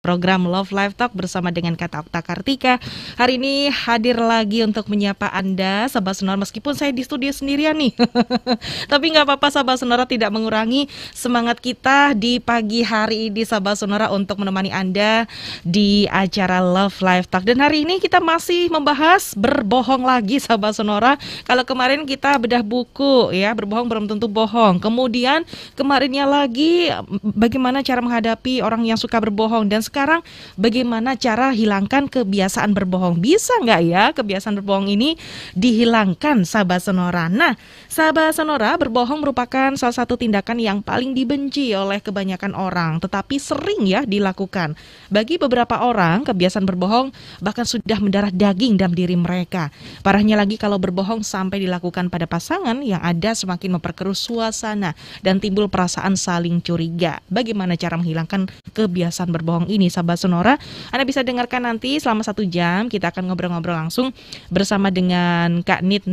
program Love Life Talk bersama dengan Kata Okta Kartika. Hari ini hadir lagi untuk menyapa Anda, Sahabat Sonora, meskipun saya di studio sendirian nih. Tapi nggak apa-apa, Sahabat Sonora, tidak mengurangi semangat kita di pagi hari ini, Sahabat Sonora, untuk menemani Anda di acara Love Life Talk. Dan hari ini kita masih membahas berbohong lagi, Sahabat Sonora. Kalau kemarin kita bedah buku ya, berbohong belum tentu bohong. Kemudian kemarinnya lagi bagaimana cara menghadapi orang yang suka berbohong, dan sekarang bagaimana cara hilangkan kebiasaan berbohong. Bisa nggak ya kebiasaan berbohong ini dihilangkan, Sahabat Sonora? Nah, Sahabat Sonora, berbohong merupakan salah satu tindakan yang paling dibenci oleh kebanyakan orang, tetapi sering ya dilakukan. Bagi beberapa orang, kebiasaan berbohong bahkan sudah mendarah daging dalam diri mereka. Parahnya lagi kalau berbohong sampai dilakukan pada pasangan, yang ada semakin memperkeruh suasana dan timbul perasaan saling curiga. Bagaimana cara menghilangkan kebiasaan berbohong ini, Sahabat Sonora? Anda bisa dengarkan nanti selama 1 jam. Kita akan ngobrol-ngobrol langsung bersama dengan Kak Nit,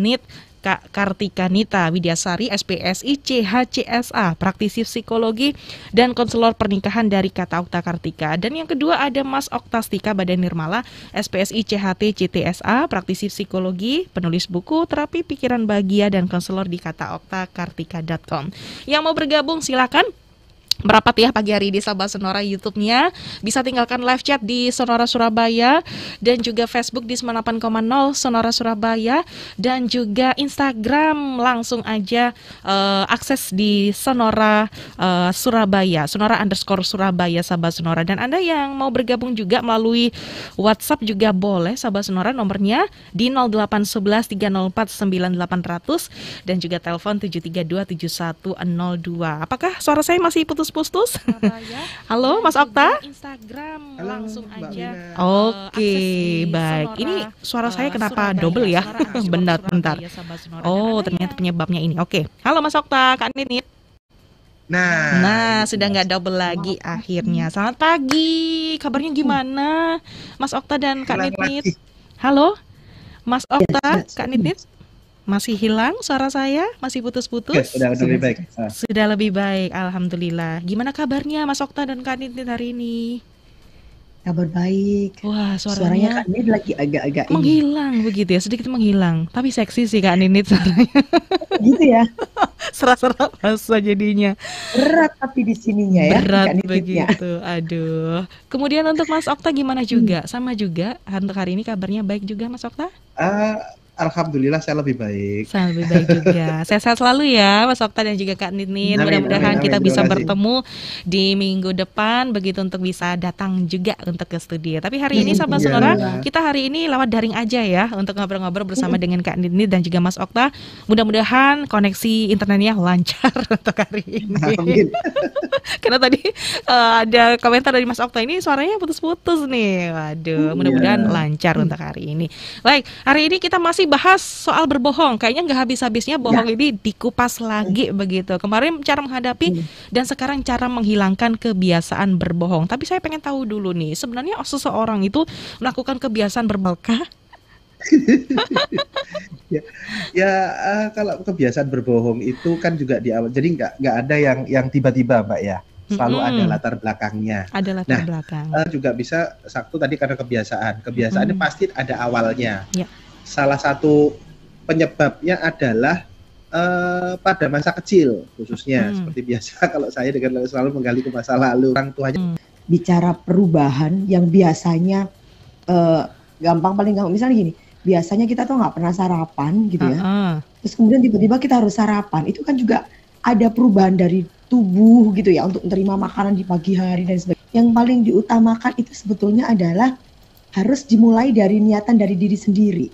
Kak Kartika Nita Widyasari, SPSI CHCSA, praktisi psikologi dan konselor pernikahan dari Kata Okta Kartika. Dan yang kedua ada Mas Oktastika Badan Nirmala, SPSI CHT CTSA, praktisi psikologi, penulis buku Terapi Pikiran Bahagia dan konselor di kataoktakartika.com. Yang mau bergabung silakan merapat ya pagi hari di Sahabat Sonora. YouTube-nya bisa tinggalkan live chat di Sonora Surabaya, dan juga Facebook di 98,0 Sonora Surabaya, dan juga Instagram langsung aja akses di Sonora Surabaya, Sonora_Surabaya, Sahabat Sonora. Dan Anda yang mau bergabung juga melalui WhatsApp juga boleh, Sahabat Sonora, nomornya di 0811 304 9800 dan juga telepon 732 7102. Apakah suara saya masih putus-putus? Halo Mas Okta. Instagram langsung aja. Oke, baik. Ini suara saya kenapa double ya? Bentar. Oh, ternyata penyebabnya ini. Oke. Halo Mas Okta, Kak Nit. Nah, sudah nggak double lagi akhirnya. Selamat pagi. Kabarnya gimana, Mas Okta dan Kak Nit? Halo, Mas Okta, Kak Nit. Masih hilang suara saya? Masih putus-putus? Sudah lebih baik. Sudah lebih baik, alhamdulillah. Gimana kabarnya Mas Okta dan Kak Nit hari ini? Kabar baik. Wah, suaranya Kak Nit lagi agak-agak menghilang begitu ya, sedikit menghilang. Tapi seksi sih Kak Nit suaranya. Gitu ya. Serak-serak bahasa jadinya. Berat tapi di sininya ya. Berat begitu. Aduh. Kemudian untuk Mas Okta gimana juga? Sama juga untuk hari ini kabarnya baik juga Mas Okta? Alhamdulillah saya lebih baik. Saya lebih baik juga. Sehat-sehat selalu ya Mas Okta dan juga Kak Nit. Mudah-mudahan kita bisa bertemu di minggu depan begitu, untuk bisa datang juga untuk ke studio. Tapi hari ini Sahabat Sonora, kita hari ini lewat daring aja ya untuk ngobrol-ngobrol bersama dengan Kak Nit dan juga Mas Okta. Mudah-mudahan koneksi internetnya lancar untuk hari ini. Amin. Karena tadi ada komentar dari Mas Okta, ini suaranya putus-putus nih. Waduh, mudah-mudahan lancar untuk hari ini. Baik, hari ini kita masih bahas soal berbohong. Kayaknya nggak habis-habisnya bohong ini dikupas lagi begitu. Kemarin cara menghadapi dan sekarang cara menghilangkan kebiasaan berbohong. Tapi saya pengen tahu dulu nih, sebenarnya seseorang itu melakukan kebiasaan berbohong kah? Kalau kebiasaan berbohong itu kan juga di awal. Jadi nggak ada yang tiba-tiba, Mbak ya. Selalu ada latar belakangnya. Ada latar belakang. Juga bisa satu tadi karena kebiasaan. Kebiasaan ini pasti ada awalnya. Ya. Salah satu penyebabnya adalah pada masa kecil khususnya. Seperti biasa kalau saya dengan selalu menggali ke masa lalu orang tuanya. Bicara perubahan yang biasanya paling gampang misalnya gini, biasanya kita tuh nggak pernah sarapan gitu ya. Terus kemudian tiba-tiba kita harus sarapan. Itu kan juga ada perubahan dari tubuh gitu ya untuk menerima makanan di pagi hari dan sebagainya. Yang paling diutamakan itu sebetulnya adalah harus dimulai dari niatan dari diri sendiri.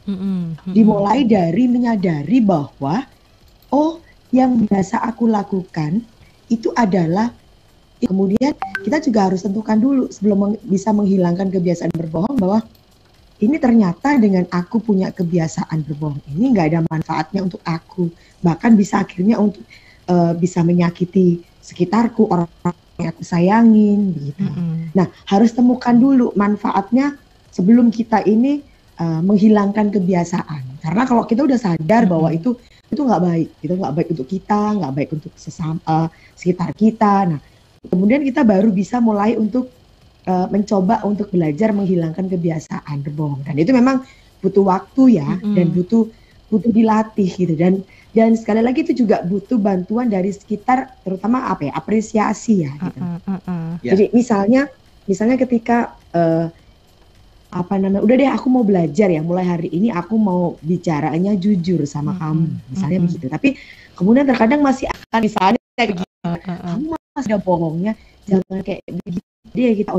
Dimulai dari menyadari bahwa yang biasa aku lakukan itu adalah, kemudian kita juga harus tentukan dulu sebelum bisa menghilangkan kebiasaan berbohong bahwa ini ternyata dengan aku punya kebiasaan berbohong ini nggak ada manfaatnya untuk aku, bahkan bisa akhirnya untuk bisa menyakiti sekitarku, orang yang aku sayangin begitu. Nah, harus temukan dulu manfaatnya sebelum kita ini menghilangkan kebiasaan. Karena kalau kita udah sadar bahwa itu nggak baik, itu nggak baik untuk kita, nggak baik untuk sekitar kita. Nah, kemudian kita baru bisa mulai untuk mencoba untuk belajar menghilangkan kebiasaan berbohong. Dan itu memang butuh waktu ya, dan butuh dilatih gitu. Dan sekali lagi itu juga butuh bantuan dari sekitar, terutama apresiasi ya gitu. Jadi misalnya ketika udah deh aku mau belajar ya, mulai hari ini aku mau bicaranya jujur sama kamu, misalnya begitu. Tapi kemudian terkadang masih akan misalnya kayak gitu, kamu masih ada bohongnya, jangan kayak begitu. Dia kita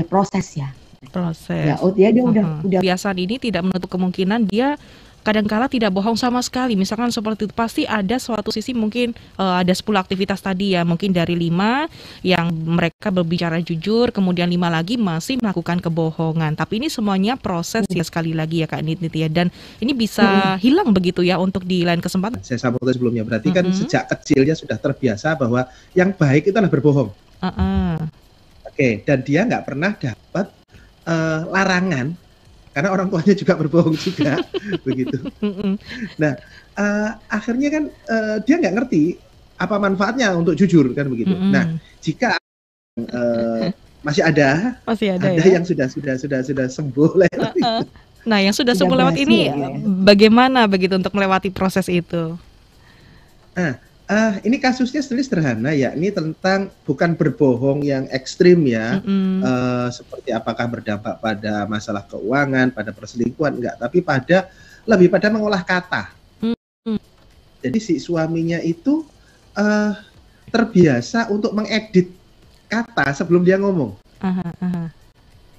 proses ya. Proses. Ya dia udah. Kebiasaan ini tidak menutup kemungkinan dia kadangkala tidak bohong sama sekali. Misalkan seperti itu, pasti ada suatu sisi mungkin ada 10 aktivitas tadi ya, mungkin dari 5 yang mereka berbicara jujur, kemudian 5 lagi masih melakukan kebohongan. Tapi ini semuanya proses ya, sekali lagi ya Kak Nit ya, dan ini bisa hilang begitu ya untuk di lain kesempatan. Saya sambung sebelumnya, berarti kan sejak kecilnya sudah terbiasa bahwa yang baik itu adalah berbohong. Oke, dan dia nggak pernah dapat larangan karena orang tuanya juga berbohong juga, begitu. Nah, akhirnya kan dia nggak ngerti apa manfaatnya untuk jujur kan begitu. Nah, jika masih ada ya? Yang sudah sembuh lewat itu. Nah, yang sudah sembuh lewat ini bagaimana begitu untuk melewati proses itu? Ini kasusnya sederhana ya, ini tentang bukan berbohong yang ekstrim ya, seperti apakah berdampak pada masalah keuangan, pada perselingkuhan, enggak, tapi lebih pada mengolah kata. Jadi si suaminya itu terbiasa untuk mengedit kata sebelum dia ngomong.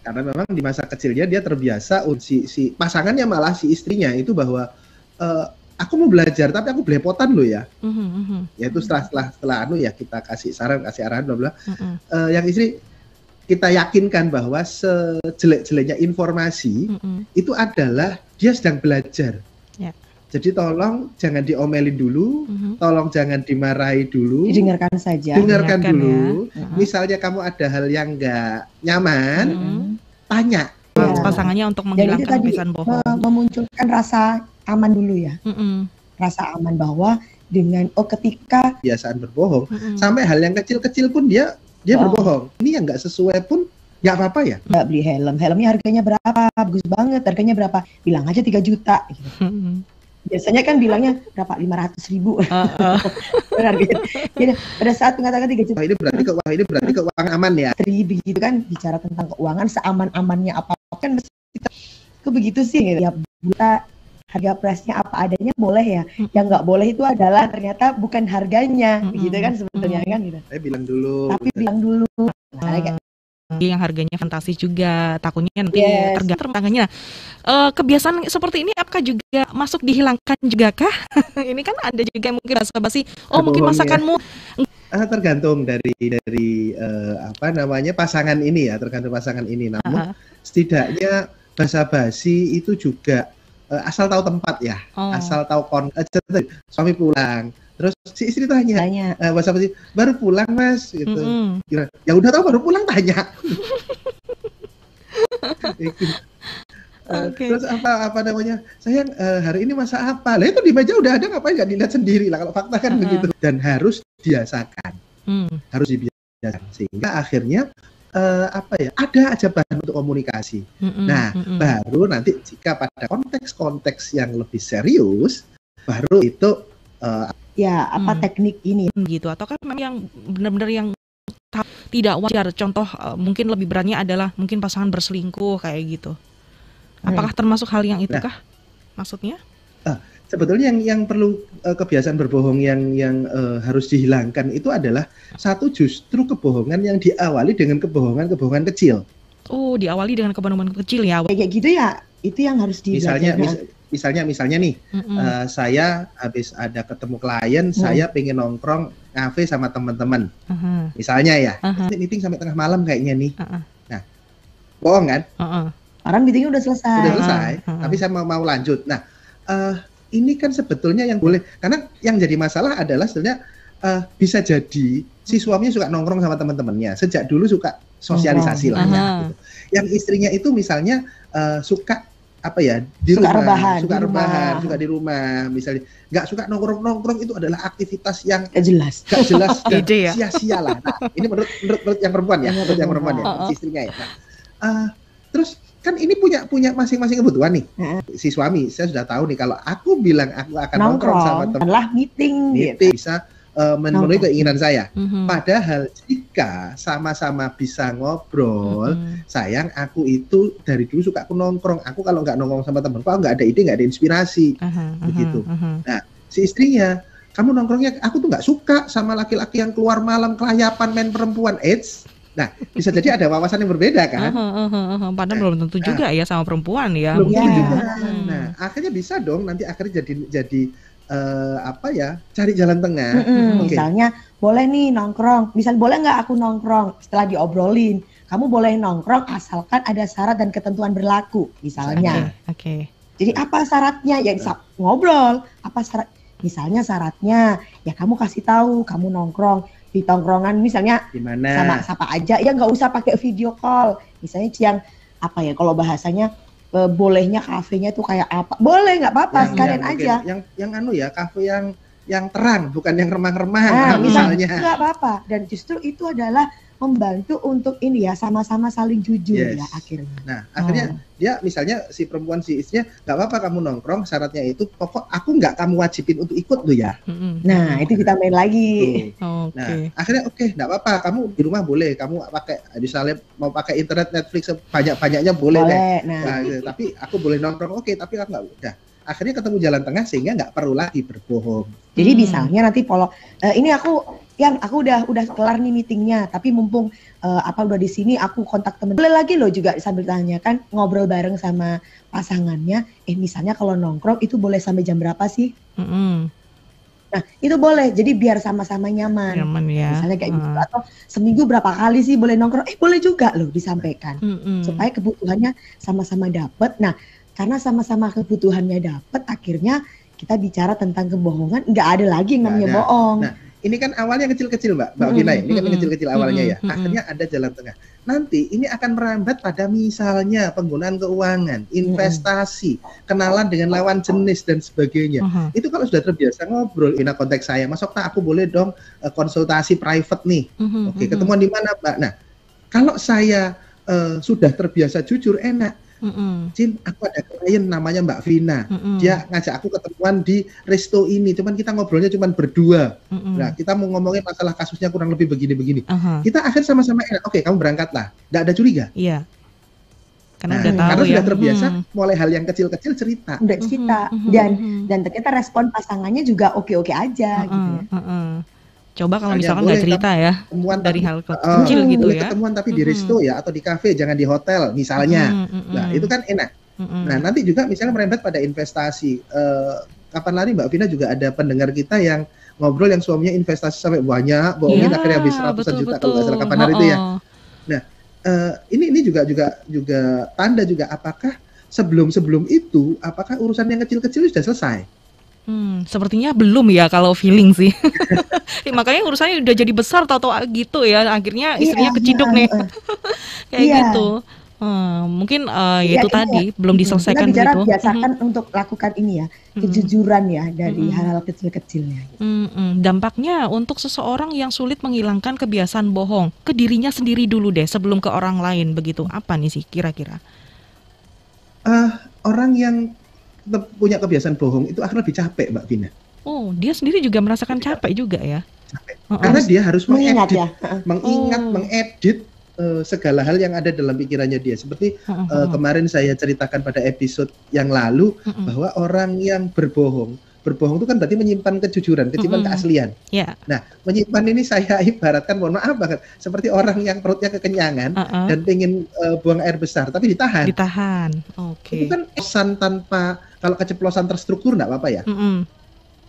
Karena memang di masa kecilnya dia terbiasa, si pasangannya malah si istrinya itu bahwa aku mau belajar tapi aku belepotan loh ya. Yaitu setelah ya kita kasih saran, kasih arahan bla bla. Yang istri kita yakinkan bahwa sejelek-jeleknya informasi itu adalah dia sedang belajar. Jadi tolong jangan diomelin dulu, tolong jangan dimarahi dulu. Dengarkan saja. Dengarkan dulu. Ya. Misalnya kamu ada hal yang nggak nyaman, tanya. Pasangannya untuk menghilangkan kebiasaan bohong. Memunculkan rasa aman dulu ya. Rasa aman bahwa dengan ketika kebiasaan berbohong, sampai hal yang kecil-kecil pun dia berbohong. Ini yang nggak sesuai pun nggak apa-apa ya. Nggak beli helmnya harganya berapa? Bagus banget, harganya berapa? Bilang aja 3 juta. Gitu. Biasanya kan bilangnya berapa? 500.000. Gitu. Pada saat mengatakan 3 juta, ini berarti keuangan aman ya. Begitu kan, bicara tentang keuangan, seaman-amannya apa kan begitu sih ya. Buta harga price-nya apa adanya boleh ya. Yang nggak boleh itu adalah ternyata bukan harganya, gitu kan sebetulnya kan gitu. Saya bilang dulu. Tapi bilang dulu. Yang harganya fantasi juga, takutnya nanti tergantung tangannya. Kebiasaan seperti ini apakah juga masuk dihilangkan juga kah? Ini kan ada juga mungkin basa-basi. Mungkin masakanmu. Tergantung dari pasangan ini ya, tergantung pasangan ini. Namun setidaknya basa-basi itu juga asal tahu tempat ya, asal tahu suami pulang, terus si istri tanya. Basa-basi, baru pulang mas, gitu. Ya udah tahu baru pulang tanya. Terus apa namanya, sayang hari ini masak apa? Lah itu di meja udah ada, ngapain nggak dilihat sendiri lah, kalau fakta kan begitu. Dan harus dibiasakan, harus dibiasakan sehingga akhirnya ada aja bahan untuk komunikasi. Baru nanti jika pada konteks-konteks yang lebih serius, baru itu teknik ini gitu, atau kan memang yang benar-benar yang tidak wajar. Contoh mungkin lebih beratnya adalah mungkin pasangan berselingkuh kayak gitu. Apakah termasuk hal yang itu kah maksudnya? Sebetulnya yang perlu kebiasaan berbohong yang harus dihilangkan itu adalah satu, justru kebohongan yang diawali dengan kebohongan kecil. Diawali dengan kebohongan kecil ya. Kayak gitu ya, itu yang harus dihilangkan. Misalnya nih, saya habis ada ketemu klien, saya pengen nongkrong ngafe sama teman-teman. Misalnya ya, meeting sampai tengah malam kayaknya nih. Nah, bohong kan? Orang meetingnya udah selesai. Tapi saya mau lanjut. Nah, ini kan sebetulnya yang boleh, karena yang jadi masalah adalah sebenarnya bisa jadi si suaminya suka nongkrong sama teman-temannya, sejak dulu suka sosialisasi lah ya. Gitu. Yang istrinya itu misalnya suka apa ya, di Suka rumah, rebahan, suka di rumah. rebahan, suka di rumah, misalnya nggak suka nongkrong itu adalah aktivitas yang Gak jelas. gak jelas dan Ide ya? sia-sia lah. Nah, ini menurut yang perempuan ya, menurut yang perempuan ya, si istrinya ya. Nah, terus kan ini punya masing-masing kebutuhan nih. Si suami, saya sudah tahu nih kalau aku bilang aku akan nongkrong sama teman, adalah meeting gitu. bisa memenuhi keinginan saya. Mhm. Padahal jika sama-sama bisa ngobrol, sayang aku itu dari dulu suka aku nongkrong. Aku kalau nggak nongkrong sama temanku, aku nggak ada ide, nggak ada inspirasi, begitu. Nah, si istrinya, kamu nongkrongnya, aku tuh nggak suka sama laki-laki yang keluar malam kelayapan main perempuan. Nah, bisa jadi ada wawasan yang berbeda kan? Padahal belum tentu juga ya sama perempuan ya. Belum mungkin tentu ya. juga. Nah, akhirnya bisa dong nanti akhirnya jadi apa ya, cari jalan tengah. Misalnya boleh nih nongkrong, boleh nggak aku nongkrong, setelah diobrolin kamu boleh nongkrong asalkan ada syarat dan ketentuan berlaku misalnya. Oke. Jadi apa syaratnya ya, ngobrol apa syarat, misalnya syaratnya ya kamu kasih tahu kamu nongkrong di tongkrongan misalnya Gimana? sama siapa aja ya, nggak usah pakai video call, misalnya yang apa ya, kalau bahasanya bolehnya kafenya tuh kayak apa, boleh nggak apa-apa sekalian aja yang anu ya, kafe yang terang, bukan yang remang-remang misalnya. Nggak apa-apa, dan justru itu adalah membantu untuk ini ya, sama-sama saling jujur ya akhirnya. Nah, akhirnya dia misalnya si perempuan, si istrinya, nggak apa-apa kamu nongkrong, syaratnya itu pokok aku nggak kamu wajibin untuk ikut tuh ya. Nah, itu kita main lagi. Nah, akhirnya oke, nggak apa-apa, kamu di rumah boleh, kamu pakai misalnya mau pakai internet Netflix sebanyak-banyaknya boleh deh. Nah, tapi aku boleh nongkrong, oke, tapi aku nggak udah. Akhirnya ketemu jalan tengah sehingga nggak perlu lagi berbohong. Jadi misalnya nanti ini aku udah kelar nih meetingnya, tapi mumpung udah di sini aku kontak temen. Boleh lagi loh juga sambil tanya kan, ngobrol bareng sama pasangannya. Misalnya kalau nongkrong itu boleh sampai jam berapa sih? Nah, itu boleh. Jadi biar sama-sama nyaman. Nyaman ya. Misalnya kayak gitu. Atau seminggu berapa kali sih boleh nongkrong? Boleh juga loh disampaikan. Supaya kebutuhannya sama-sama dapet. Nah, karena sama-sama kebutuhannya dapet, akhirnya kita bicara tentang kebohongan, nggak ada lagi yang namanya bohong. Nah, ini kan awalnya kecil-kecil Mbak Vina, ini kan kecil-kecil awalnya ya. Akhirnya ada jalan tengah. Nanti ini akan merambat pada misalnya penggunaan keuangan, investasi, kenalan dengan lawan jenis dan sebagainya. Itu kalau sudah terbiasa ngobrol, ini konteks saya, Mas Okta aku boleh dong konsultasi private nih. Oke, ketemuan di mana Mbak? Nah, kalau saya sudah terbiasa jujur, enak. Cin, aku ada klien namanya Mbak Vina. Dia ngajak aku ketemuan di resto ini. Cuman kita ngobrolnya cuman berdua. Nah, kita mau ngomongin masalah kasusnya kurang lebih begini-begini. Kita akhir sama-sama enak. Oke, kamu berangkatlah. Nggak ada curiga. Iya. Karena udah tahu karena ya. sudah terbiasa mulai hal yang kecil-kecil cerita. Udah cerita. Dan ternyata respon pasangannya juga oke-oke aja gitu ya. Coba kalau misalkan nggak cerita ya, dari hal kecil gitu ya. Ketemuan tapi di resto ya, atau di kafe, jangan di hotel misalnya. Nah, itu kan enak. Nah, nanti juga misalnya merembet pada investasi. Kapan lari Mbak Vina juga ada pendengar kita yang ngobrol yang suaminya investasi sampai banyak, bohongin akhirnya habis ratusan juta kalau nggak salah kapan hari itu ya. Nah, ini juga tanda juga apakah sebelum itu apakah urusan yang kecil-kecil sudah selesai? Sepertinya belum ya kalau feeling sih. Makanya urusannya udah jadi besar tau-tau gitu ya. Akhirnya istrinya keciduk nih. Kayak gitu. Mungkin itu tadi belum diselesaikan kita gitu. Biasakan untuk lakukan ini ya, kejujuran ya dari hal-hal kecil-kecilnya. Dampaknya untuk seseorang yang sulit menghilangkan kebiasaan bohong ke dirinya sendiri dulu deh sebelum ke orang lain begitu. Apa nih sih kira-kira? Orang yang punya kebiasaan bohong itu akan lebih capek Mbak Vina. Oh, dia sendiri juga merasakan capek juga ya? Capek. Karena dia harus mengedit segala hal yang ada dalam pikirannya dia. Seperti kemarin saya ceritakan pada episode yang lalu bahwa orang yang berbohong itu kan berarti menyimpan kejujuran, keaslian. Nah, menyimpan ini saya ibaratkan, mohon maaf banget, seperti orang yang perutnya kekenyangan dan pengen buang air besar, tapi ditahan. Itu kan keceplosan tanpa, kalau keceplosan terstruktur nggak apa-apa ya.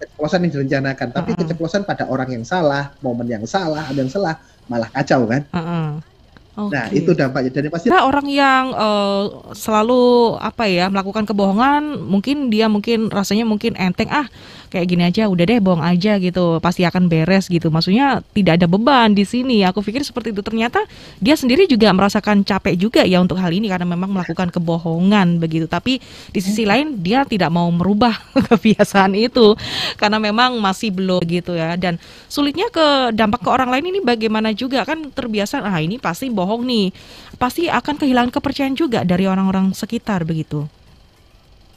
Keceplosan yang direncanakan, tapi keceplosan pada orang yang salah, momen yang salah, ada yang salah, malah kacau kan. Nah, itu dampaknya. Dan pasti orang yang selalu melakukan kebohongan, mungkin rasanya enteng, kayak gini aja, udah deh bohong aja gitu, pasti akan beres gitu. Maksudnya tidak ada beban di sini. Aku pikir seperti itu. Ternyata dia sendiri juga merasakan capek juga ya untuk hal ini karena memang melakukan kebohongan begitu. Tapi di sisi lain dia tidak mau merubah kebiasaan itu karena memang masih belum gitu ya. Dan sulitnya dampak ke orang lain ini bagaimana juga, kan terbiasa ini pasti bohong nih. Pasti akan kehilangan kepercayaan juga dari orang-orang sekitar begitu.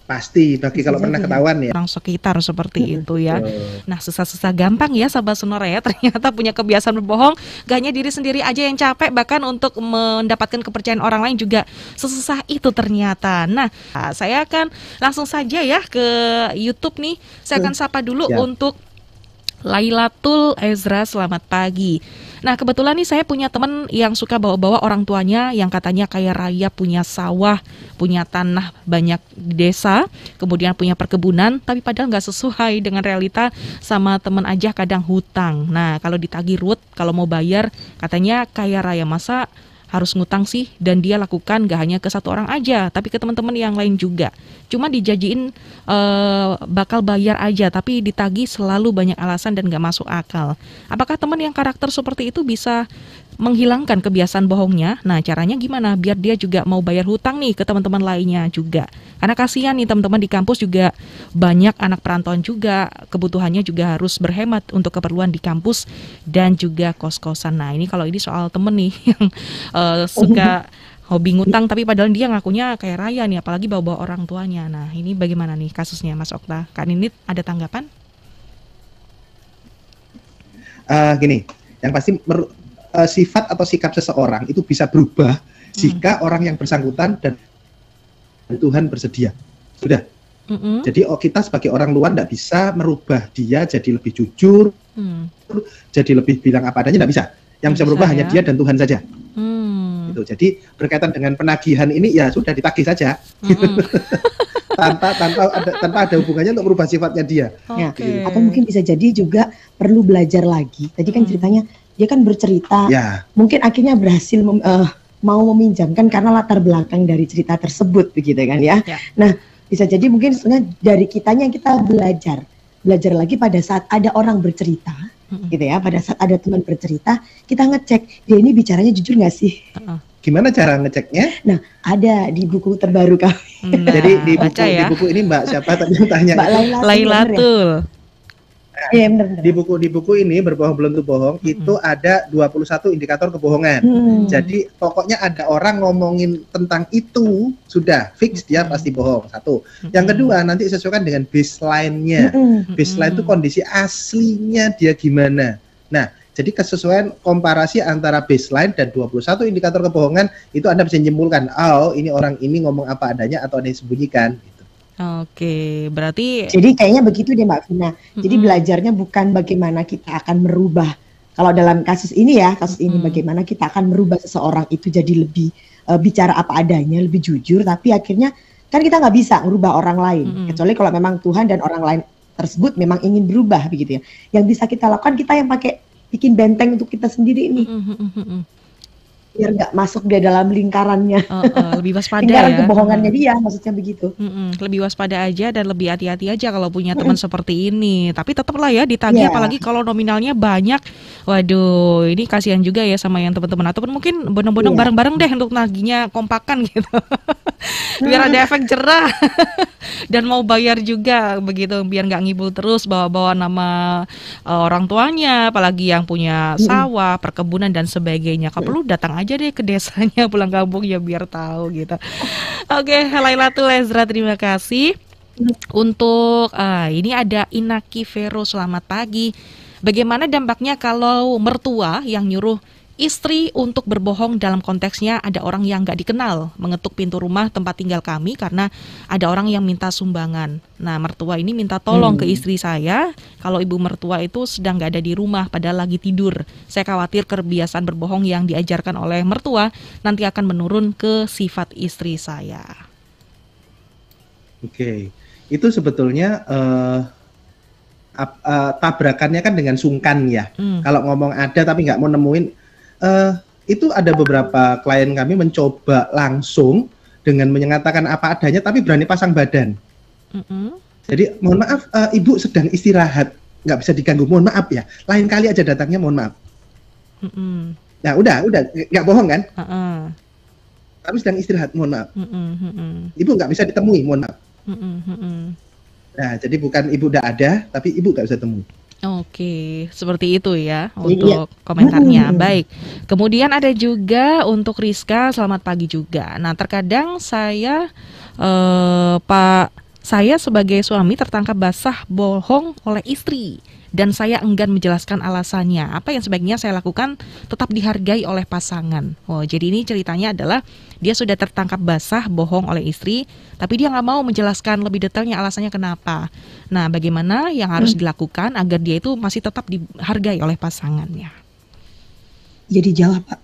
Pasti, bagi kalau pernah ketahuan ya. Orang sekitar seperti itu ya. Nah, susah-susah gampang ya sahabat Sonora ya. Ternyata punya kebiasaan berbohong, gak hanya diri sendiri aja yang capek, bahkan untuk mendapatkan kepercayaan orang lain juga sesusah itu ternyata. Nah, saya akan langsung saja ya ke YouTube nih. Saya akan sapa dulu untuk Lailatul Ezra, selamat pagi. Nah, kebetulan nih saya punya teman yang suka bawa-bawa orang tuanya yang katanya kaya raya, punya sawah, punya tanah banyak di desa, kemudian punya perkebunan, tapi padahal nggak sesuai dengan realita, sama teman aja kadang hutang. Nah, kalau ditagih RUT, kalau mau bayar, katanya kaya raya, masa harus ngutang sih? Dan dia lakukan gak hanya ke satu orang aja, tapi ke teman-teman yang lain juga. Cuma dijanjiin bakal bayar aja, tapi ditagih selalu banyak alasan dan gak masuk akal. Apakah teman yang karakter seperti itu bisa menghilangkan kebiasaan bohongnya? Nah, caranya gimana biar dia juga mau bayar hutang nih ke teman-teman lainnya juga? Karena kasihan nih teman-teman di kampus juga banyak anak perantauan juga, kebutuhannya juga harus berhemat untuk keperluan di kampus dan juga kos-kosan. Nah, ini kalau ini soal temen nih yang suka hobi ngutang, tapi padahal dia ngakunya kayak raya nih, apalagi bawa-bawa orang tuanya. Nah, ini bagaimana nih kasusnya Mas Okta? Kak Ninit ada tanggapan? Gini, yang pasti sifat atau sikap seseorang itu bisa berubah jika orang yang bersangkutan dan Tuhan bersedia. Sudah. Jadi kita sebagai orang luar tidak bisa merubah dia jadi lebih jujur, jadi lebih bilang apa adanya, tidak bisa. Yang bisa merubah hanya dia dan Tuhan saja. Gitu. Jadi berkaitan dengan penagihan ini ya sudah ditagih saja. tanpa ada hubungannya untuk merubah sifatnya dia. Okay. Atau mungkin bisa jadi juga perlu belajar lagi. Tadi kan ceritanya dia kan bercerita, mungkin akhirnya berhasil mau meminjamkan karena latar belakang dari cerita tersebut begitu kan ya. Nah, bisa jadi mungkin sebenarnya dari kitanya kita belajar lagi pada saat ada orang bercerita, gitu ya. Pada saat ada teman bercerita, kita ngecek dia ini bicaranya jujur nggak sih? Gimana cara ngeceknya? Nah, ada di buku terbaru kami. Jadi di buku ini Mbak siapa tadi yang tanya? Mbak Lailatul. Ya, benar. Di buku ini Berbohong Belum Tentu Bohong itu ada 21 indikator kebohongan. Jadi pokoknya ada orang ngomongin tentang itu sudah fix dia pasti bohong. Satu. Yang kedua nanti sesuaikan dengan baseline-nya. Baseline itu kondisi aslinya dia gimana. Nah, jadi kesesuaian komparasi antara baseline dan 21 indikator kebohongan itu Anda bisa menyimpulkan, oh ini orang ini ngomong apa adanya atau ada yang disembunyikan. Oke, berarti jadi kayaknya begitu deh Mbak Vina. Jadi belajarnya bukan bagaimana kita akan merubah. Kalau dalam kasus ini bagaimana kita akan merubah seseorang itu jadi lebih bicara apa adanya, lebih jujur. Tapi akhirnya kan kita nggak bisa merubah orang lain, kecuali kalau memang Tuhan dan orang lain tersebut memang ingin berubah begitu ya. Yang bisa kita lakukan kita yang bikin benteng untuk kita sendiri ini. Biar nggak masuk dia dalam lingkarannya. Lebih waspada lingkaran kebohongannya dia, maksudnya begitu. Lebih waspada aja dan lebih hati-hati aja kalau punya teman seperti ini. Tapi tetaplah ya ditagih, apalagi kalau nominalnya banyak. Waduh, ini kasihan juga ya sama yang teman-teman. Ataupun mungkin bonong-bonong bareng-bareng deh untuk nagihnya kompakan gitu. Biar ada efek jerah. Dan mau bayar juga begitu, biar nggak ngibul terus bawa-bawa nama orang tuanya, apalagi yang punya sawah, perkebunan dan sebagainya. Kalau perlu datang aja deh ke desanya, pulang kampung ya biar tahu gitu. Oke, Lailatul Ezra, terima kasih. Untuk ini ada Inaki Vero, selamat pagi. Bagaimana dampaknya kalau mertua yang nyuruh istri untuk berbohong, dalam konteksnya ada orang yang nggak dikenal mengetuk pintu rumah tempat tinggal kami karena ada orang yang minta sumbangan. Nah, mertua ini minta tolong ke istri saya kalau ibu mertua itu sedang nggak ada di rumah padahal lagi tidur. Saya khawatir kebiasaan berbohong yang diajarkan oleh mertua nanti akan menurun ke sifat istri saya. Oke, itu sebetulnya tabrakannya kan dengan sungkan ya. Kalau ngomong ada tapi nggak mau nemuin, itu ada beberapa klien kami mencoba langsung dengan menyatakan apa adanya, tapi berani pasang badan. Jadi mohon maaf, ibu sedang istirahat, nggak bisa diganggu, mohon maaf ya, lain kali aja datangnya, mohon maaf. Nah udah nggak bohong kan? Kami sedang istirahat, mohon maaf. Ibu nggak bisa ditemui, mohon maaf. Nah jadi bukan ibu udah ada, tapi ibu nggak bisa temui. Oke, seperti itu ya untuk komentarnya. Baik, kemudian ada juga untuk Rizka, selamat pagi juga. Nah, terkadang saya saya sebagai suami tertangkap basah bohong oleh istri dan saya enggan menjelaskan alasannya. Apa yang sebaiknya saya lakukan tetap dihargai oleh pasangan. Oh, jadi ini ceritanya adalah dia sudah tertangkap basah bohong oleh istri, tapi dia nggak mau menjelaskan lebih detailnya alasannya kenapa. Nah, bagaimana yang harus dilakukan agar dia itu masih tetap dihargai oleh pasangannya? Jadi jawab, Pak.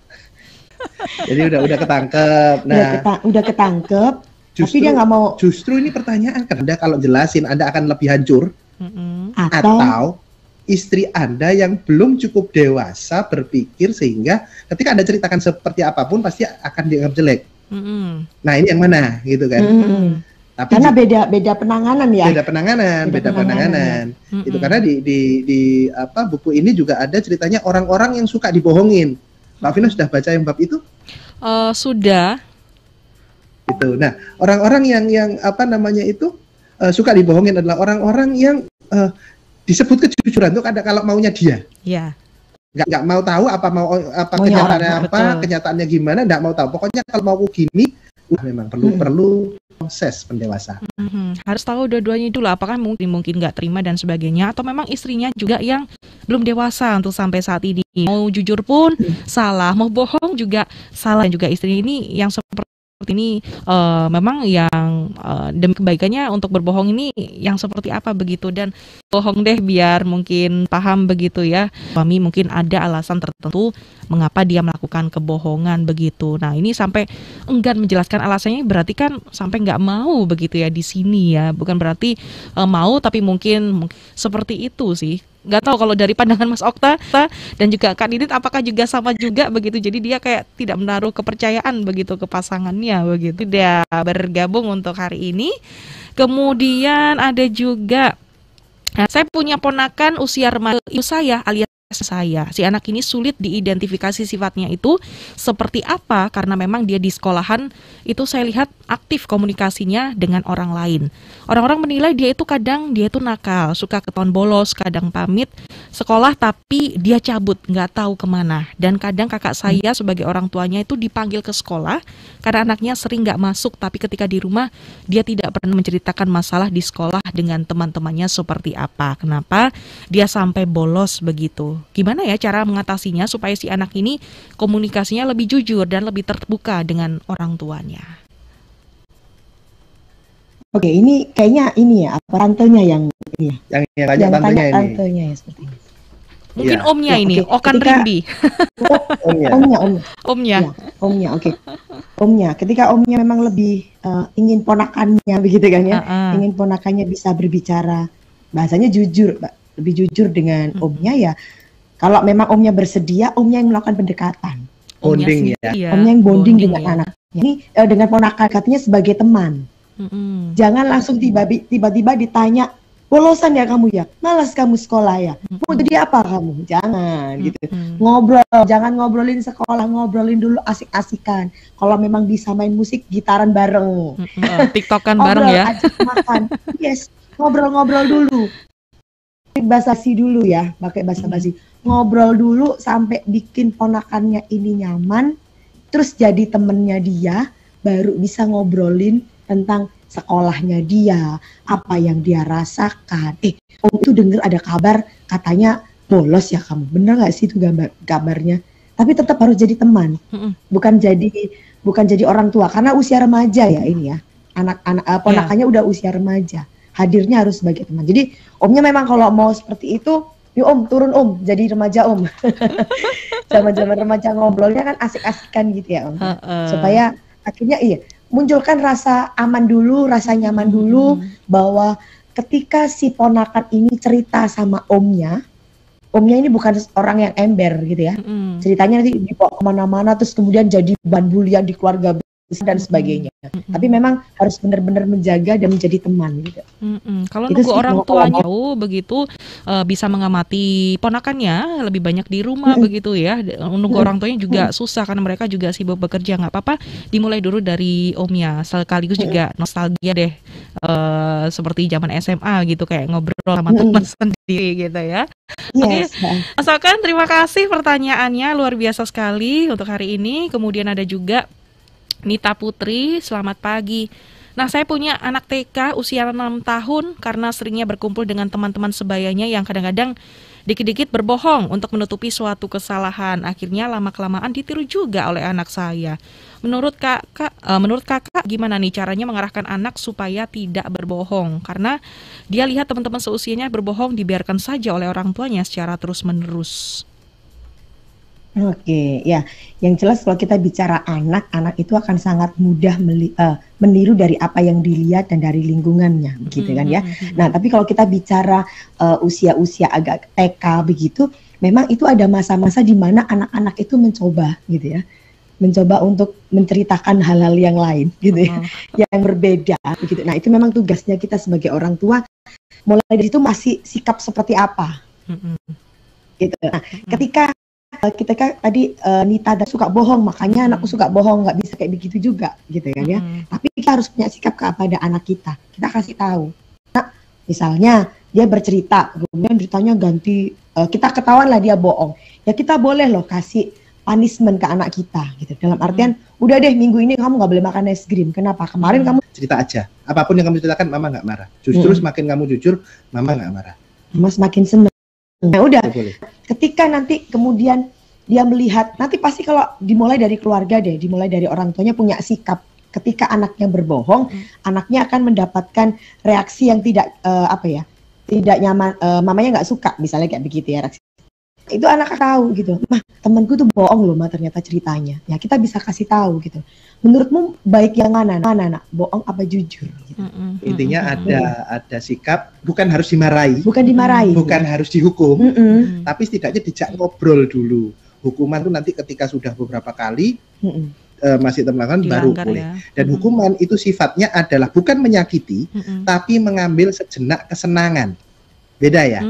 Jadi udah ketangkep. Nah, udah ketangkep. Justru, tapi dia nggak mau. Justru ini pertanyaan, karena kalau jelasin Anda akan lebih hancur. Atau istri Anda yang belum cukup dewasa berpikir sehingga ketika Anda ceritakan seperti apapun pasti akan dianggap jelek. Nah ini yang mana gitu kan? Tapi karena beda penanganan ya. Beda penanganan. Itu karena di buku ini juga ada ceritanya orang-orang yang suka dibohongin. Mbak Vina sudah baca yang bab itu? Sudah. Itu. Nah orang-orang yang suka dibohongin adalah orang-orang yang disebut kejujuran tuh ada kalau maunya dia. Iya. Nggak mau tahu kenyataannya kenyataannya gimana, nggak mau tahu. Pokoknya kalau mau gini, memang perlu proses pendewasaan. Harus tahu dua-duanya dulu, apakah mungkin nggak terima dan sebagainya, atau memang istrinya juga yang belum dewasa untuk sampai saat ini. Mau jujur pun salah, mau bohong juga salah, dan juga istrinya ini yang seperti ini memang yang demi kebaikannya untuk berbohong ini yang seperti apa begitu, dan bohong deh biar mungkin paham begitu ya. Suami mungkin ada alasan tertentu mengapa dia melakukan kebohongan begitu. Nah ini sampai enggan menjelaskan alasannya berarti kan sampai nggak mau begitu ya di sini ya. Bukan berarti mau tapi mungkin seperti itu sih. Nggak tahu kalau dari pandangan Mas Okta dan juga Kak Didit apakah juga sama juga begitu. Jadi dia kayak tidak menaruh kepercayaan begitu ke pasangannya begitu. Dia bergabung untuk hari ini. Kemudian ada juga saya punya ponakan usia remaja saya alias saya. Si anak ini sulit diidentifikasi sifatnya itu seperti apa karena memang dia di sekolahan itu saya lihat aktif komunikasinya dengan orang lain. Orang-orang menilai dia itu kadang dia itu nakal, suka ketahuan bolos, kadang pamit sekolah tapi dia cabut, nggak tahu kemana. Dan kadang kakak saya sebagai orang tuanya itu dipanggil ke sekolah karena anaknya sering nggak masuk, tapi ketika di rumah dia tidak pernah menceritakan masalah di sekolah dengan teman-temannya seperti apa. Kenapa dia sampai bolos begitu? Gimana ya cara mengatasinya supaya si anak ini komunikasinya lebih jujur dan lebih terbuka dengan orang tuanya? Oke, ini kayaknya ini ya, apa tantenya yang ini ya? Yang tanya tantenya ya seperti ini. Mungkin ya. Omnya ya, ini, okay. Okan Rimbi. Omnya. Ya, omnya, oke. Omnya, ketika omnya memang lebih ingin ponakannya begitu kan ya, ingin ponakannya bisa berbicara, bahasanya jujur, lebih jujur dengan omnya ya. Kalau memang omnya bersedia, omnya yang melakukan pendekatan. Bonding ya. Omnya yang bonding dengan anaknya. Ini dengan ponakan, katanya sebagai teman. Jangan langsung tiba-tiba ditanya, bolosan ya kamu ya, malas kamu sekolah ya, mau jadi apa kamu? Jangan gitu. Ngobrol, jangan ngobrolin sekolah, ngobrolin dulu asik-asikan. Kalau memang bisa main musik, gitaran bareng. TikTokan bareng ya. Ajak makan. Yes, ngobrol-ngobrol dulu. Basa-basi dulu ya, pakai basa-basi. Ngobrol dulu sampai bikin ponakannya ini nyaman, terus jadi temennya dia, baru bisa ngobrolin tentang sekolahnya dia, apa yang dia rasakan. Om itu dengar ada kabar katanya bolos ya kamu, bener nggak sih itu kabarnya? Tapi tetap harus jadi teman, bukan jadi orang tua karena usia remaja ya ini ya, anak-anak ponakannya udah usia remaja, hadirnya harus sebagai teman. Jadi omnya memang kalau mau seperti itu, yuk om turun om, jadi remaja om. Zaman-zaman remaja ngobrolnya kan asik-asikan gitu ya om, supaya akhirnya munculkan rasa aman dulu, rasa nyaman dulu, bahwa ketika si ponakan ini cerita sama omnya, omnya ini bukan orang yang ember gitu ya. Ceritanya nanti dibawa kemana-mana terus kemudian jadi bahan bulian di keluarga dan sebagainya. Tapi memang harus benar-benar menjaga dan menjadi teman gitu. Kalau nunggu orang tuanya tahu begitu bisa mengamati ponakannya lebih banyak di rumah begitu ya. Nunggu orang tuanya juga susah karena mereka juga sibuk bekerja. Nggak apa-apa, dimulai dulu dari omnya. Sekaligus juga nostalgia deh seperti zaman SMA gitu, kayak ngobrol sama teman sendiri gitu ya. Oke, Asalkan terima kasih pertanyaannya luar biasa sekali untuk hari ini. Kemudian ada juga Nita Putri, selamat pagi. Nah, saya punya anak TK usia 6 tahun karena seringnya berkumpul dengan teman-teman sebayanya yang kadang-kadang dikit-dikit berbohong untuk menutupi suatu kesalahan. Akhirnya lama-kelamaan ditiru juga oleh anak saya. Menurut kakak gimana nih caranya mengarahkan anak supaya tidak berbohong? Karena dia lihat teman-teman seusianya berbohong dibiarkan saja oleh orang tuanya secara terus-menerus. Oke, ya. Yang jelas kalau kita bicara anak itu akan sangat mudah meniru dari apa yang dilihat dan dari lingkungannya, begitu kan ya. Nah, tapi kalau kita bicara usia-usia agak TK begitu, memang itu ada masa-masa di mana anak-anak itu mencoba gitu ya. Mencoba untuk menceritakan hal-hal yang lain gitu ya, yang berbeda begitu. Nah, itu memang tugasnya kita sebagai orang tua. Mulai dari situ masih sikap seperti apa. Gitu. Nah, ketika kita kan tadi Nita suka bohong, makanya anakku suka bohong, nggak bisa kayak begitu juga gitu kan ya. Tapi kita harus punya sikap kepada anak kita kasih tahu. Nah, misalnya dia bercerita, kemudian ceritanya ganti, kita ketahuan lah dia bohong, ya kita boleh loh kasih punishment ke anak kita gitu. Dalam artian, udah deh minggu ini kamu nggak boleh makan es krim. Kenapa? Kemarin kamu cerita aja, apapun yang kamu ceritakan mama nggak marah. Justru semakin kamu jujur, mama nggak marah. Mama semakin senang. Nah udah, ketika nanti kemudian dia melihat, nanti pasti kalau dimulai dari keluarga deh, dimulai dari orang tuanya punya sikap. Ketika anaknya berbohong, anaknya akan mendapatkan reaksi yang tidak tidak nyaman, mamanya nggak suka, misalnya kayak begitu ya reaksi. Itu anak tahu gitu, mah temanku tuh bohong loh, mah ternyata ceritanya. Ya kita bisa kasih tahu gitu. Menurutmu baik yang mana nak? Bohong apa jujur? Gitu. Intinya ada sikap, bukan harus dimarahi, bukan harus dihukum, tapi setidaknya dijak ngobrol dulu. Hukuman tuh nanti ketika sudah beberapa kali masih terlakukan baru boleh. Ya. Dan hukuman itu sifatnya adalah bukan menyakiti, tapi mengambil sejenak kesenangan. Beda ya.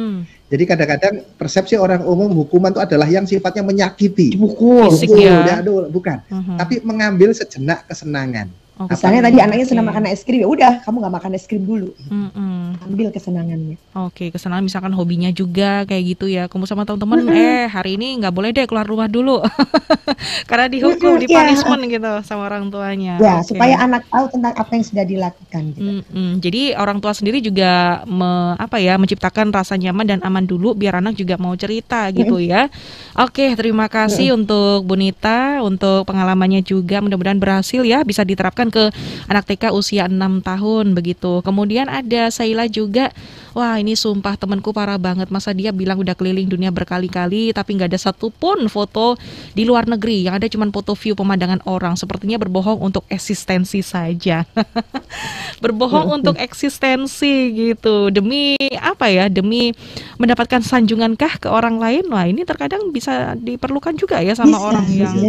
Jadi kadang-kadang persepsi orang umum hukuman itu adalah yang sifatnya menyakiti, pukul, bukan. Tapi mengambil sejenak kesenangan. Misalnya tadi anaknya senang makan es krim, ya udah kamu nggak makan es krim dulu. Ambil kesenangannya. Oke, kesenangan misalkan hobinya juga kayak gitu ya. Kumpul sama teman-teman, hari ini nggak boleh deh keluar rumah dulu, karena dihukum, dipunishment gitu sama orang tuanya. Ya, supaya anak tahu tentang apa yang sudah dilakukan. Gitu. Jadi orang tua sendiri juga menciptakan rasa nyaman dan aman dulu, biar anak juga mau cerita gitu ya. Oke, terima kasih untuk Bu Nita untuk pengalamannya juga. Mudah-mudahan berhasil ya, bisa diterapkan ke anak TK usia 6 tahun begitu. Kemudian ada Saila juga. Wah, ini sumpah temanku parah banget. Masa dia bilang udah keliling dunia berkali-kali tapi nggak ada satupun foto di luar negeri. Yang ada cuma foto view pemandangan orang. Sepertinya berbohong untuk eksistensi saja. Berbohong untuk eksistensi gitu. Demi apa ya? Demi mendapatkan sanjungankah ke orang lain? Wah, ini terkadang bisa diperlukan juga ya sama orang yang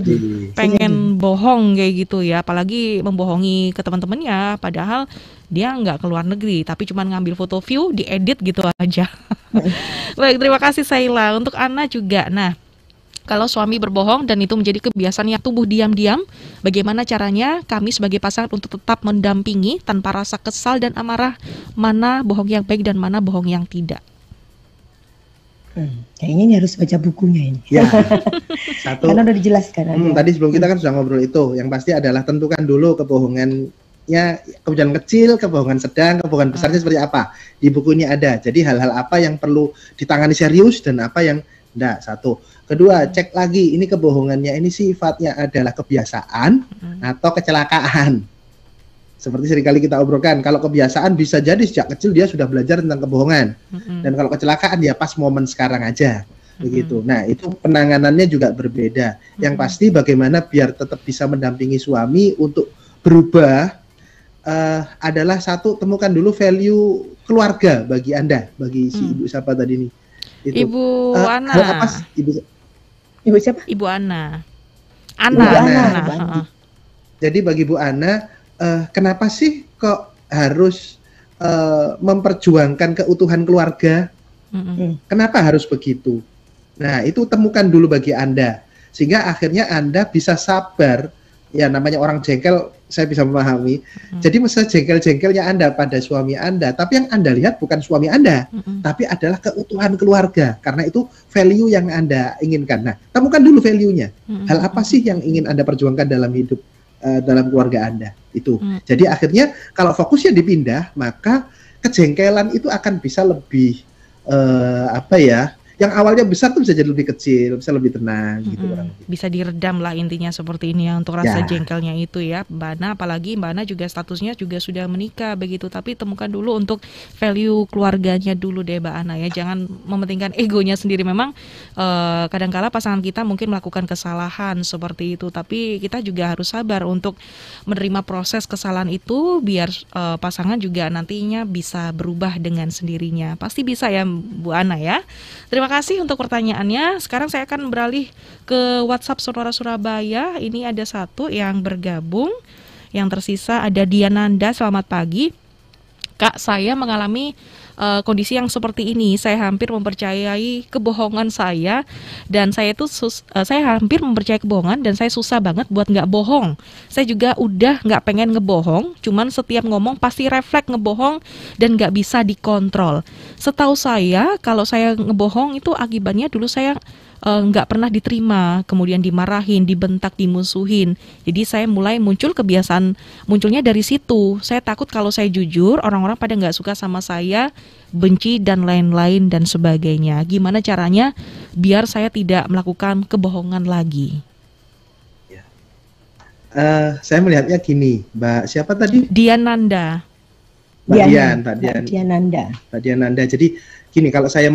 pengen bohong kayak gitu ya. Apalagi membohongi ke teman-temannya, padahal dia nggak keluar negeri, tapi cuma ngambil foto view, diedit gitu aja. Baik, terima kasih Saila. Untuk Ana juga, nah kalau suami berbohong dan itu menjadi kebiasaan yang tumbuh diam-diam, bagaimana caranya kami sebagai pasangan untuk tetap mendampingi tanpa rasa kesal dan amarah, mana bohong yang baik dan mana bohong yang tidak? Kayaknya ini harus baca bukunya ini. Ya, satu. Karena udah dijelaskan. Tadi sebelum kita kan sudah ngobrol itu. Yang pasti adalah tentukan dulu kebohongannya, kebohongan kecil, kebohongan sedang, kebohongan besarnya seperti apa. Di buku ini ada. Jadi hal-hal apa yang perlu ditangani serius dan apa yang enggak. Satu. Kedua, cek lagi ini kebohongannya ini sifatnya adalah kebiasaan atau kecelakaan. Seperti seringkali kita obrolkan, kalau kebiasaan bisa jadi sejak kecil dia sudah belajar tentang kebohongan. Dan kalau kecelakaan ya pas momen sekarang aja. Begitu. Nah, itu penanganannya juga berbeda. Yang pasti bagaimana biar tetap bisa mendampingi suami untuk berubah adalah satu, temukan dulu value keluarga bagi Anda, bagi si ibu siapa tadi ini. Itu. Ibu Ana. Hal apa Ibu siapa? Ibu Ana. Ibu Ana. Jadi bagi Bu Ana, kenapa sih kok harus memperjuangkan keutuhan keluarga? Kenapa harus begitu? Nah, itu temukan dulu bagi Anda, sehingga akhirnya Anda bisa sabar. Ya, namanya orang jengkel, saya bisa memahami. Jadi masa jengkel-jengkelnya Anda pada suami Anda, tapi yang Anda lihat bukan suami Anda, tapi adalah keutuhan keluarga. Karena itu value yang Anda inginkan. Nah, temukan dulu value-nya. Hal apa sih yang ingin Anda perjuangkan dalam hidup, dalam keluarga Anda? Itu. Jadi akhirnya kalau fokusnya dipindah, maka kejengkelan itu akan bisa lebih yang awalnya besar tuh bisa jadi lebih kecil, bisa lebih tenang gitu. Bisa diredam lah intinya seperti ini ya untuk rasa jengkelnya itu ya Mbak Ana. Apalagi Mbak Ana juga statusnya juga sudah menikah begitu, tapi temukan dulu untuk value keluarganya dulu deh Mbak Ana ya. Jangan mementingkan egonya sendiri. Memang kadangkala pasangan kita mungkin melakukan kesalahan seperti itu, tapi kita juga harus sabar untuk menerima proses kesalahan itu biar pasangan juga nantinya bisa berubah dengan sendirinya. Pasti bisa ya Bu Ana ya. Terima kasih untuk pertanyaannya. Sekarang saya akan beralih ke WhatsApp Sonora Surabaya. Ini ada satu yang bergabung. Yang tersisa ada Diananda. Selamat pagi. Kak, saya mengalami kondisi yang seperti ini. Saya hampir mempercayai kebohongan saya, dan saya hampir mempercayai kebohongan dan saya susah banget buat nggak bohong. Saya juga udah nggak pengen ngebohong, cuman setiap ngomong pasti refleks ngebohong dan nggak bisa dikontrol. Setahu saya, kalau saya ngebohong itu akibatnya dulu saya nggak pernah diterima, kemudian dimarahin, dibentak, dimusuhin. Jadi saya mulai munculnya dari situ. Saya takut kalau saya jujur, orang-orang pada nggak suka sama saya, benci dan lain-lain dan sebagainya. Gimana caranya biar saya tidak melakukan kebohongan lagi? Saya melihatnya gini, Mbak siapa tadi? Diananda. Mbak Diananda. Jadi gini, kalau saya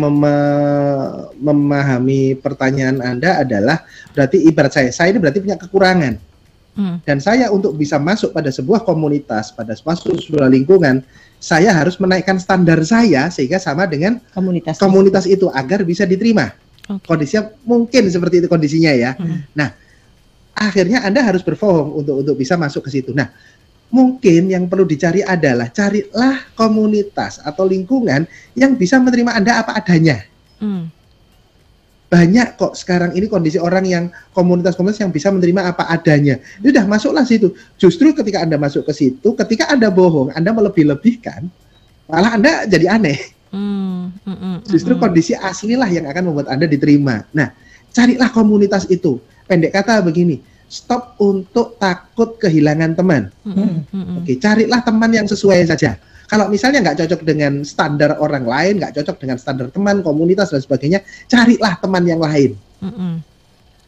memahami pertanyaan Anda adalah berarti ibarat saya ini berarti punya kekurangan. Dan saya untuk bisa masuk pada sebuah komunitas, pada sebuah lingkungan, saya harus menaikkan standar saya sehingga sama dengan komunitas itu agar bisa diterima. Kondisinya mungkin seperti itu kondisinya ya. Nah, akhirnya Anda harus berbohong untuk bisa masuk ke situ. Nah, mungkin yang perlu dicari adalah carilah komunitas atau lingkungan yang bisa menerima Anda apa adanya. Banyak kok sekarang ini kondisi orang yang komunitas-komunitas yang bisa menerima apa adanya. Ini udah masuklah situ. Justru ketika Anda masuk ke situ, ketika Anda bohong, Anda melebih-lebihkan, malah Anda jadi aneh. Justru kondisi aslilah yang akan membuat Anda diterima. Nah, carilah komunitas itu. Pendek kata begini, stop untuk takut kehilangan teman. Oke, carilah teman yang sesuai saja. Kalau misalnya nggak cocok dengan standar orang lain, nggak cocok dengan standar teman, komunitas dan sebagainya, carilah teman yang lain.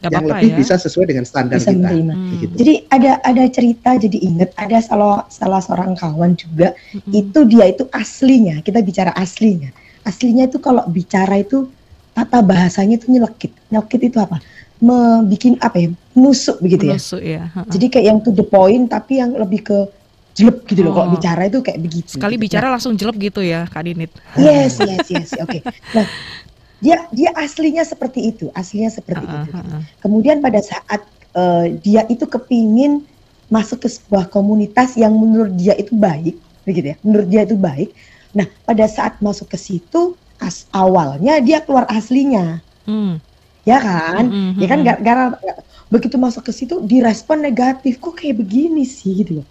Yang lebih bisa sesuai dengan standar kita. Gitu. Jadi ada cerita, jadi ingat ada salah seorang kawan juga, itu dia itu aslinya, kita bicara aslinya. Aslinya itu kalau bicara itu tata bahasanya itu nyelekit. Nyelekit itu apa? Bikin apa ya? Nusuk begitu ya. Nusuk ya. Jadi kayak yang to the point tapi yang lebih ke jelek gitu loh. Kalau bicara itu kayak begitu. Sekali gitu. Bicara langsung jelek gitu ya, Kak Dinit. Yes. Oke. Nah, dia aslinya seperti itu, itu. Kemudian pada saat dia itu kepingin masuk ke sebuah komunitas yang menurut dia itu baik, begitu ya. Menurut dia itu baik. Nah, pada saat masuk ke situ, awalnya dia keluar aslinya. Ya kan? Ya kan gara-gara begitu masuk ke situ direspon negatif, kok kayak begini sih gitu loh.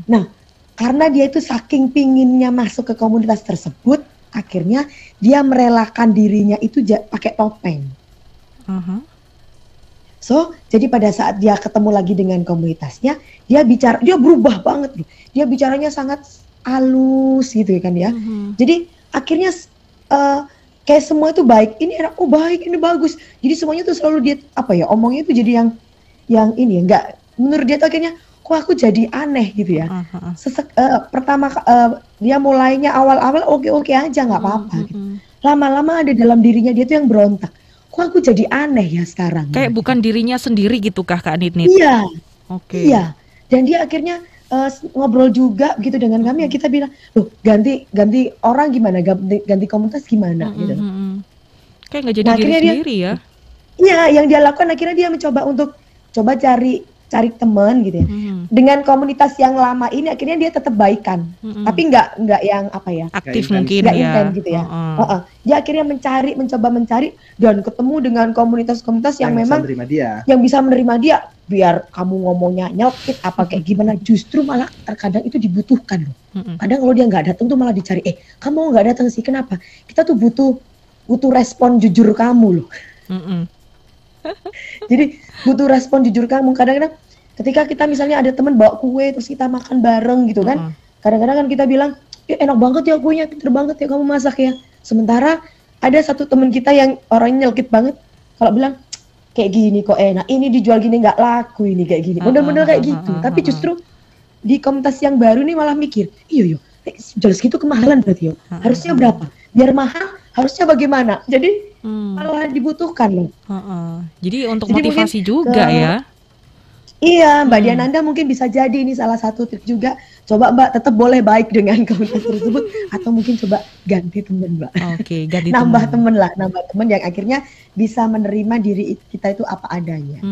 Nah, karena dia itu saking pinginnya masuk ke komunitas tersebut, akhirnya dia merelakan dirinya itu pakai topeng. So, jadi pada saat dia ketemu lagi dengan komunitasnya, dia berubah banget loh. Dia bicaranya sangat halus gitu kan ya. Jadi akhirnya kayak semua itu baik, ini enak, oh baik, ini bagus. Jadi semuanya tuh selalu dia omongnya itu jadi yang ini enggak, menurut dia tuh akhirnya kok aku jadi aneh gitu ya. Pertama dia mulainya awal-awal oke aja nggak apa-apa. Gitu. Lama-lama ada dalam dirinya dia tuh yang berontak. Kok aku jadi aneh ya sekarang? Kayak bukan dirinya sendiri gitu kah Kak Nit? Iya. Oke. Iya. Dan dia akhirnya ngobrol juga gitu dengan kami, ya kita bilang, loh ganti orang gimana, ganti komunitas gimana gitu. Kayak nggak jadi Nah, diri akhirnya dia, sendiri ya. iya, yang dia lakukan akhirnya dia mencoba untuk coba cari teman gitu ya. Dengan komunitas yang lama ini akhirnya dia tetap baikan, tapi nggak yang apa ya, Aktif Nggak mungkin nggak ya. intens gitu ya. Dia akhirnya mencoba mencari dan ketemu dengan komunitas-komunitas yang bisa memang menerima dia. yang bisa menerima dia. Biar kamu ngomongnya nyelkit apa kayak gimana, justru malah terkadang itu dibutuhkan loh. Kadang kalau dia nggak datang tuh malah dicari, kamu nggak datang sih, kenapa? Kita tuh butuh respon jujur kamu loh. Jadi butuh respon jujur kamu. Kadang-kadang ketika kita misalnya ada teman bawa kue terus kita makan bareng gitu kan, kadang-kadang kan kita bilang, enak banget ya kuenya, pinter banget ya kamu masak ya. Sementara ada satu teman kita yang orangnya nyelkit banget, kalau bilang kayak gini kok enak, ini dijual gini nggak laku, ini kayak gini, model-model kayak gitu. Tapi justru di komunitas yang baru nih malah mikir, iya jual segitu kemahalan berarti ya, harusnya berapa? Biar mahal harusnya bagaimana? Jadi malah dibutuhkan loh. Jadi untuk motivasi juga ya. Iya, Mbak Diananda mungkin bisa jadi ini salah satu trik juga. Coba Mbak tetap boleh baik dengan komunitas tersebut, atau mungkin coba ganti teman Mbak. Oke, ganti nambah teman yang akhirnya bisa menerima diri kita itu apa adanya.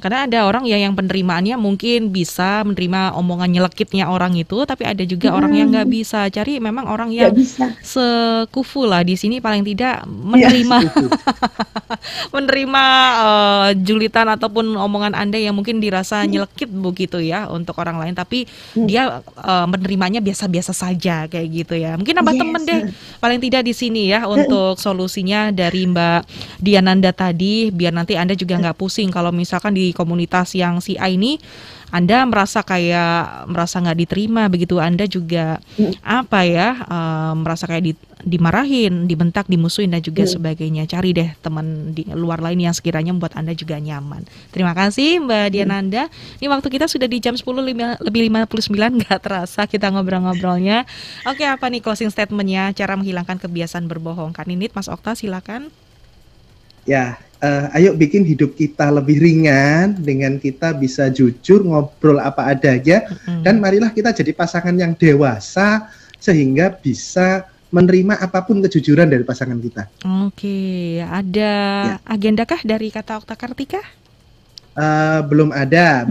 Karena ada orang yang penerimaannya mungkin bisa menerima omongan nyelekitnya orang itu, tapi ada juga orang yang nggak bisa. Cari memang orang yang sekufu lah di sini paling tidak menerima menerima julitan ataupun omongan Anda yang mungkin dirasa nyelekit begitu ya untuk orang lain, tapi dia menerimanya biasa-biasa saja kayak gitu ya. Mungkin nambah temen deh paling tidak di sini ya untuk solusinya dari Mbak Diananda tadi, biar nanti Anda juga nggak pusing kalau misalkan di komunitas yang si A ini Anda merasa nggak diterima begitu. Anda juga merasa kayak dimarahin, dibentak, dimusuhin dan juga sebagainya. Cari deh teman di luar lain yang sekiranya membuat Anda juga nyaman. Terima kasih Mbak Diananda. Ini waktu kita sudah di jam 10:59, nggak terasa kita ngobrol-ngobrolnya. Oke, apa nih closing statementnya, cara menghilangkan kebiasaan berbohong? Kak Ninit, Mas Okta silakan. Ya, ayo bikin hidup kita lebih ringan dengan kita bisa jujur, ngobrol apa adanya, dan marilah kita jadi pasangan yang dewasa sehingga bisa menerima apapun kejujuran dari pasangan kita. Oke, ada agenda kah dari Kata Okta Kartika? Belum ada.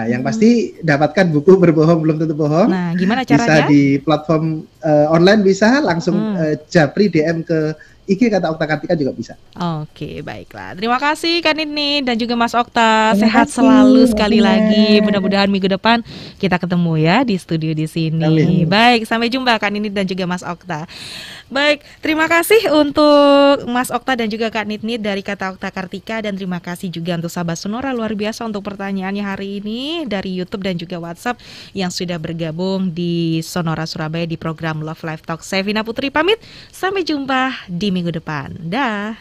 Yang pasti dapatkan buku Berbohong Belum Tentu Bohong. Nah, gimana caranya? Bisa di platform online, bisa langsung japri DM ke IG Kata Okta Kartika juga bisa. Oke, baiklah. Terima kasih Kak Nini dan juga Mas Okta. Sehat selalu sekali lagi. Mudah-mudahan minggu depan kita ketemu ya di studio di sini. Amin. Baik, sampai jumpa Kak Nini dan juga Mas Okta. Baik, terima kasih untuk Mas Okta dan juga Kak Nini dari Kata Okta Kartika, dan terima kasih juga untuk sahabat Sonora luar biasa untuk pertanyaannya hari ini dari YouTube dan juga WhatsApp yang sudah bergabung di Sonora Surabaya di program Love Life Talk. Saya Vina Putri pamit, sampai jumpa di minggu depan. Dah.